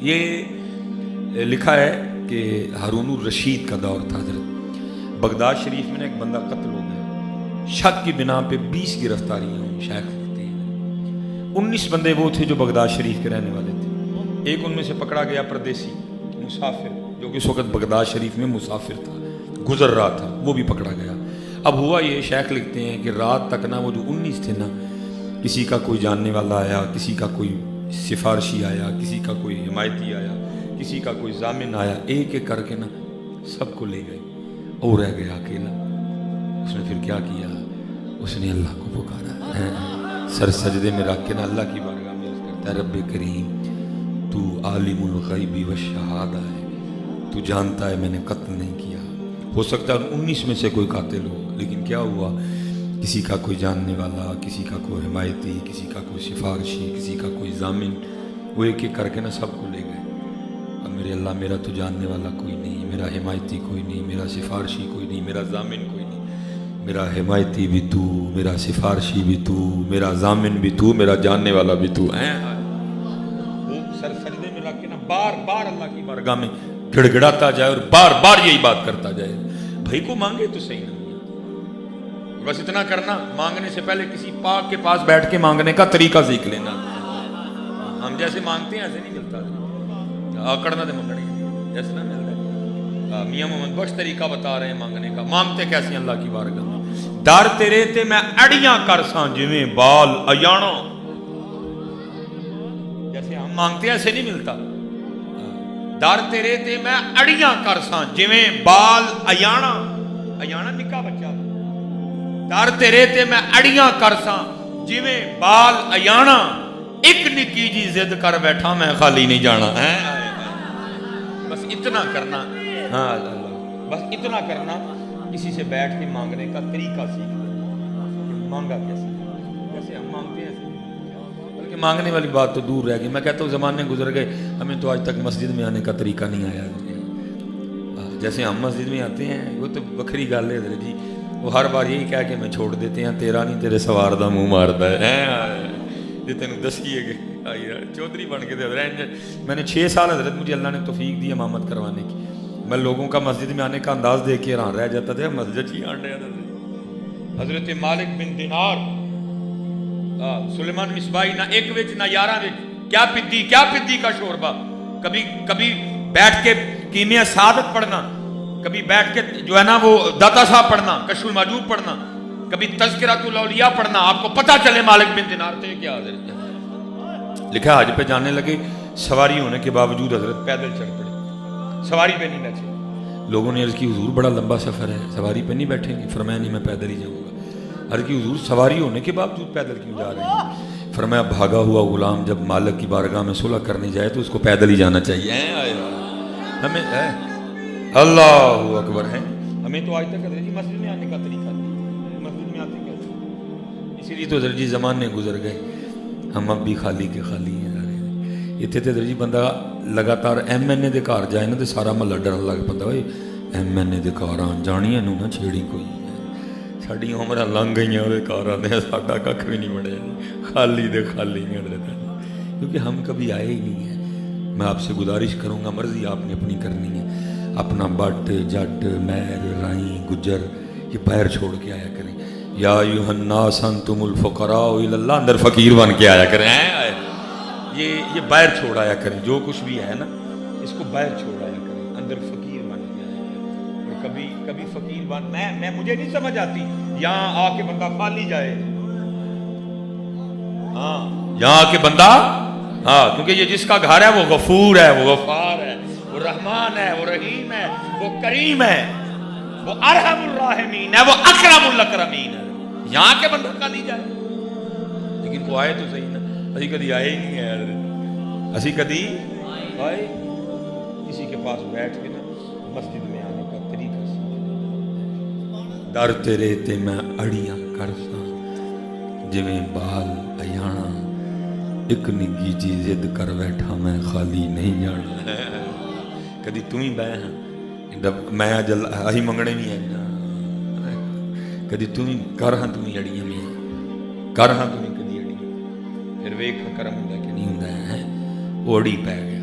یہ لکھا ہے کہ ہارون الرشید کا دور تھا حضرت، بغداد شریف میں ایک بندہ قتل ہو گیا، شک کی بنا پہ 20 گرفتاریاں ہوئیں۔ شیخ لکھتے ہیں 19 بندے وہ تھے جو بغداد شریف کے رہنے والے تھے، ایک ان میں سے پکڑا گیا پردیسی مسافر، جو کہ اس وقت بغداد شریف میں مسافر تھا، گزر رہا تھا، وہ بھی پکڑا گیا۔ اب ہوا یہ، شیخ لکھتے ہیں کہ رات تک نا وہ جو 19 تھے نا، کسی کا کوئی جاننے والا آیا، کسی کا کوئی سفارشی آیا، کسی کا کوئی حمایتی آیا، کسی کا کوئی ضامن آیا، ایک ایک کر کے نا سب کو لے گئے، اور رہ گیا اکیلا۔ اس نے پھر کیا کیا؟ اس نے اللہ کو پکارا، سر سجدے میں رکھ کے نا اللہ کی بارگاہ میں عرض کرتا ہے، رب کریم تو عالم الغیب والشہادہ ہے، تو جانتا ہے میں نے قتل نہیں کیا۔ ہو سکتا ہے 19 میں سے کوئی قاتل ہو، لیکن کیا ہوا؟ کسی کا کوئی جاننے والا، کسی کا کوئی حمایتی، کسی کا کوئی سفارشی، کسی کا کوئی ضامن، وہ ایک ایک کر کے نا سب کو لے گئے۔ اب میرے اللہ، میرا تو جاننے والا کوئی نہیں، میرا حمایتی کوئی نہیں، میرا سفارشی کوئی نہیں، میرا ضامن کوئی نہیں، میرا حمایتی بھی تو، میرا سفارشی بھی تو، میرا ضامن بھی تو، میرا جاننے والا بھی تو ہے۔ وہ سر سجدے میں رکھ کے نا بار بار اللہ کی بارگاہ میں گڑ گڑاتا جائے اور بار بار یہی بات کرتا جائے، بھائی کو مانگے تو صحیح نہ، بس اتنا کرنا، مانگنے سے پہلے کسی پاک کے پاس بیٹھ کے مانگنے کا طریقہ سیکھ لینا۔ ہم جیسے مانگتے ہیں ایسے نہیں ملتا، آکڑنا دے منگنی جیسے نہ ملتا ہے۔ میاں محمد بخش طریقہ بتا رہے ہیں مانگنے کا، مانگتے کیسے ہیں اللہ کی بارگاہ میں؟ در تیرے تے میں اڑیاں کرساں جویں بال ایانا، جیسے ہم مانگتے ہیں ایسے نہیں ملتا۔ در تیرے تے میں اڑیاں کرساں جویں بال ایانا، ایانا نکا بچہ، در تیرے تے میں اڑیاں کرساں جویں بال ایانا، ایک نکی جی ضد کر بیٹھا میں خالی نہیں جانا ہے۔ بس اتنا کرنا، ہاں اللہ، بس اتنا کرنا، کسی سے بیٹھ کے مانگنے کا طریقہ سیکھ لو، مانگا کیسے، جیسے ہم مانگتے ہیں ایسے، بلکہ مانگنے والی بات تو دور رہ گئی۔ میں کہتا ہوں زمانے گزر گئے، ہمیں تو آج تک مسجد میں آنے کا طریقہ نہیں آیا۔ جیسے ہم مسجد میں آتے ہیں وہ تو بکھری گل ہے جی، وہ ہر بار یہی کہہ کے میں چھوڑ دیتے ہیں، تیرا نہیں تیرے سوار دا منہ ماردا ہے، یہ تینوں دسیے گے چودھری بن کے دے۔ میں نے 6 سال حضرت مجھے اللہ نے توفیق دی امامت کروانے کی، میں لوگوں کا مسجد میں آنے کا انداز دیکھ کے حیران رہ جاتا تھا، مسجد ہی آن رہا تھا۔ حضرت مالک بن دینار، سلیمان مصباحی، نہ ایک وچ نہ 11 وچ، کیا پدی کا شوربہ، کبھی بیٹھ کے کیمیا سعادت پڑھنا، کبھی بیٹھ کے جو ہے نا وہ داتا صاحب پڑھنا، کشف الموجود پڑھنا، کبھی تذکرۃ الاولیاء پڑھنا، آپ کو پتہ چلے مالک بن دینار تھے کیا حضرت۔ لکھا حج پہ جانے لگے، سواری ہونے کے باوجود حضرت پیدل چل پڑے، سواری پہ نہیں بیٹھے۔ لوگوں نے عرض کی حضور بڑا لمبا سفر ہے، سواری پہ نہیں بیٹھیں گے؟ فرمایا نہیں، میں پیدل ہی جاؤں گا۔ عرض کی حضور سواری ہونے کے باوجود پیدل کیوں جا رہے ہیں؟ فرمایا بھاگا ہوا غلام جب مالک کی بارگاہ میں صلح کرنے جائے تو اس کو پیدل ہی جانا چاہیے۔ ہمیں اللہ اکبر ہے، ہمیں تو آج تک حضرت جی مسجد میں آنے کا طریقہ نہیں، مسجد میں آتے کیسے؟ اسی لیے تو حضرت جی زمانے گزر گئے، ہم اب بھی خالی کے خالی ہیں۔ اتنے تو حضرت جی بندہ لگاتار ایم این اے دے گھر جائے نا تو سارا محلہ ڈرن لگ پتا، بھائی ایم این اے دے گھر جانیاں نو نہ چھیڑی کوئی، ساری عمر لنگ گئی وہ گھر آتے، ساڈا کھ بھی نہیں بنیا، خالی دے خالی ہیں حضرت، کیونکہ ہم کبھی آئے ہی نہیں ہیں۔ میں آپ سے گزارش کروں گا، مرضی آپ نے اپنی کرنی ہے، اپنا بٹ جٹ مہر رائیں گجر یہ پیر چھوڑ کے آیا کریں۔ یا ایھا الناس انتم الفقراء الی اللہ، اندر فقیر بن کے آیا کریں، یہ باہر چھوڑ آیا کریں، جو کچھ بھی ہے نا اس کو باہر چھوڑ آیا کریں، اندر فقیر بن کے آیا کریں۔ اور کبھی فقیر بن، میں مجھے نہیں سمجھ آتی یہاں آ کے بندہ خالی جائے، ہاں یہاں آ کے بندہ، ہاں کیونکہ یہ جس کا گھر ہے وہ غفور ہے، وہ غفار ہے، وہ رحمان ہے، وہ رحیم ہے، وہ کریم ہے، وہ ارحم الراحمین ہے، وہ اکرم الاکرمین ہے۔ یہاں کے بندہ خالی جائے، لیکن وہ آئے تو صحیح نا، اسی کدی آئے ہی نہیں ہے، اسی کدی آئے کسی کے پاس بیٹھ کے نا مسجد میں آنے کا طریقہ سیکھ۔ در تیرے تے میں اڑیاں کرساں جویں بال ایانا، ایک نگی جی ضد کر بیٹھا میں خالی نہیں جانا۔ کدی تم ہی بہ ہاں میں جل اہی منگنے بھی ہیں، کدی تم ہی کر ہاں، تم ہی اڑیاں بھی ہیں، کر ہاں تم ہی کدی اڑیاں، پھر ویکھ کرم ہوندا کہ نہیں ہوندا ہے، اوڑی پہ گیا۔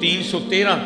313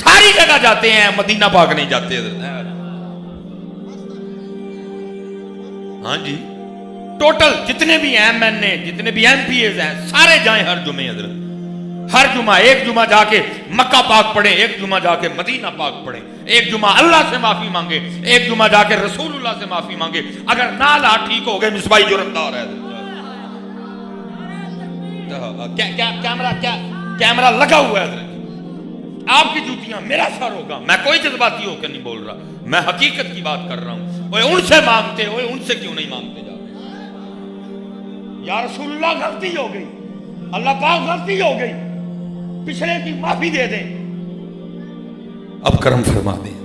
ساری جگہ جاتے ہیں، مدینہ پاک نہیں جاتے حضرت۔ ہاں جی، ٹوٹل جتنے بھی ایم این اے، جتنے بھی ایم پی ایز ہیں، سارے جائیں ہر جمعے حضرت، ہر جمعہ ایک جمعہ جا کے مکہ پاک پڑھیں، ایک جمعہ جا کے مدینہ پاک پڑھیں، ایک جمعہ اللہ سے معافی مانگے، ایک جمعہ جا کے رسول اللہ سے معافی مانگے۔ اگر نہ لا ٹھیک ہو گئے، مصباحی جرمدار ہے۔ کیمرہ لگا ہوا ہے حضرت، آپ کی جوتیاں میرا سر ہوگا۔ میں کوئی جذباتی ہو کے نہیں بول رہا، میں حقیقت کی بات کر رہا ہوں۔ اوے ان سے مانگتے، اوے ان سے کیوں نہیں مانگتے جا رہے؟ یا رسول اللہ غلطی ہو گئی، اللہ پاک غلطی ہو گئی، پچھلے کی معافی دے دیں، اب کرم فرما دیں۔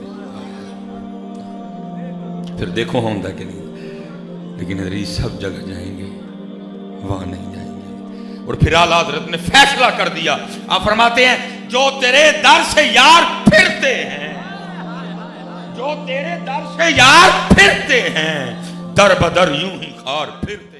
پھر دیکھو ہوتا کہ نہیں، لیکن حضرت سب جگہ جائیں گے، وہاں نہیں جائیں گے۔ اور پھر اعلیٰ حضرت نے فیصلہ کر دیا، آپ فرماتے ہیں جو تیرے در سے یار پھرتے ہیں، جو تیرے در سے یار پھرتے ہیں، در بدر یوں ہی خار پھرتے